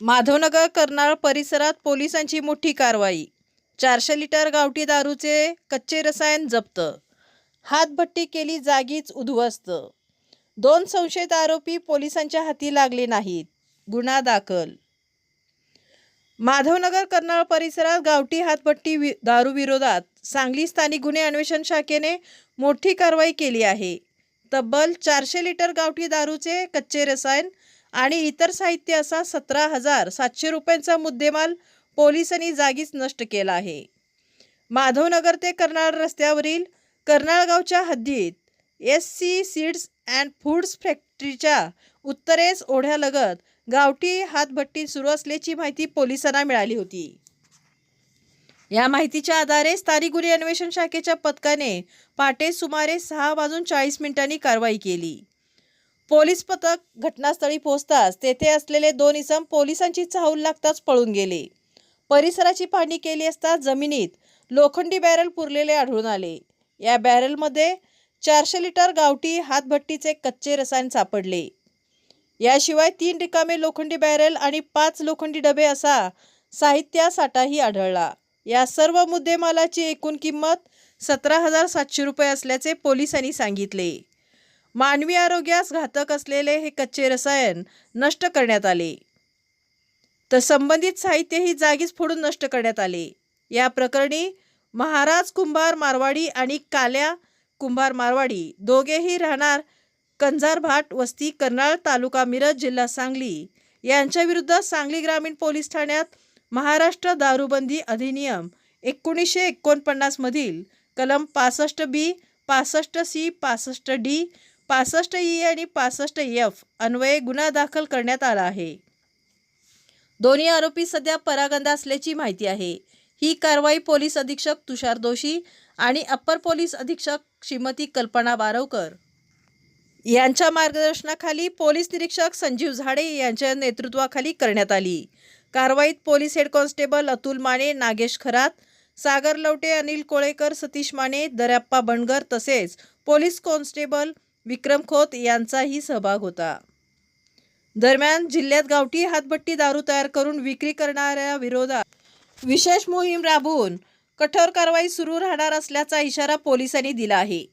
माधवनगर कर्नाळ परिसरात पोलिसांची मोठी कारवाई। 400 लिटर गावठी दारूचे कच्चे रसायन जप्त। हातभट्टी केली जागीच उद्ध्वस्त। 2 संशयित आरोपी पोलिसांच्या हाती लागले नाहीत। गुन्हा दाखल। माधवनगर कर्नाळ परिसरात गावठी हातभट्टी दारू विरोधात सांगली स्थानिक गुन्हे अन्वेषण शाखेने मोठी कारवाई केली आहे। तब्बल 400 लिटर गावठी दारूचे कच्चे रसायन आणि इतर साहित्य असा 17,700 रुपयांचा मुद्देमाल पोलिसांनी जागीच नष्ट केला आहे। माधवनगर ते कर्नाळ रस्त्यावरील कर्नाळ गावच्या हद्दीत SC सीड्स अँड फूड्स फॅक्टरीच्या उत्तरेस ओढ्यालगत गावठी हातभट्टी सुरू असल्याची माहिती पोलिसांना मिळाली होती। या माहितीच्या आधारे स्थानिक गुन्हे अन्वेषण शाखेच्या पथकाने पहाटे सुमारे 6:40 कारवाई केली। पोलीस पथक घटनास्थळी पोहोचताच तेथे असलेले 2 इसम पोलिसांची चाहूल लागताच पळून गेले। परिसराची पाहणी केली असता जमिनीत लोखंडी बॅरल पुरलेले आढळून आले। या बॅरलमध्ये 400 लिटर गावठी हातभट्टीचे कच्चे रसायन सापडले। याशिवाय 3 रिकामे लोखंडी बॅरल आणि 5 लोखंडी डबे असा साहित्य साठाही आढळला। या सर्व मुद्देमालाची एकूण किंमत 17,700 रुपये असल्याचे पोलिसांनी सांगितले। मानवी आरोग्यास घातक असलेले हे कच्चे रसायन नष्ट करण्यात आले, तर संबंधित साहित्यही जागीच फोडून नष्ट करण्यात आले। या प्रकरणी महाराज कुंभार मारवाडी आणि काल्या कुंभार मारवाडी दोघेही राहणार कंजारभाट वस्ती कर्नाळ तालुका मिरज जिल्हा सांगली यांच्याविरुद्ध सांगली ग्रामीण पोलीस ठाण्यात महाराष्ट्र दारूबंदी अधिनियम 1949 मधील कलम 65B, 65C, 65D, 65E आणि 65F अन्वये गुन्हा दाखल करण्यात आला आहे। दोन्ही आरोपी सध्या परागंदा असल्याची माहिती आहे। ही कारवाई पोलीस अधीक्षक तुषार दोशी आणि अप्पर पोलीस अधीक्षक श्रीमती कल्पना बारवकर यांच्या मार्गदर्शनाखाली पोलीस निरीक्षक संजीव झाडे यांच्या नेतृत्वाखाली करण्यात आली। कारवाईत police head constable Atul Mane, Nagesh Kharat, Sagar Lavte, Anil Kolekar, Satish Mane, Daryappa Bangar तसेच पोलीस कॉन्स्टेबल विक्रम खोत यांचाही सहभाग होता। दरम्यान जिल्ह्यात गावठी हातभट्टी दारू तयार करून विक्री करणाऱ्या विरोधात विशेष मोहीम राबवून कठोर कारवाई सुरू राहणार असल्याचा इशारा पोलिसांनी दिला आहे।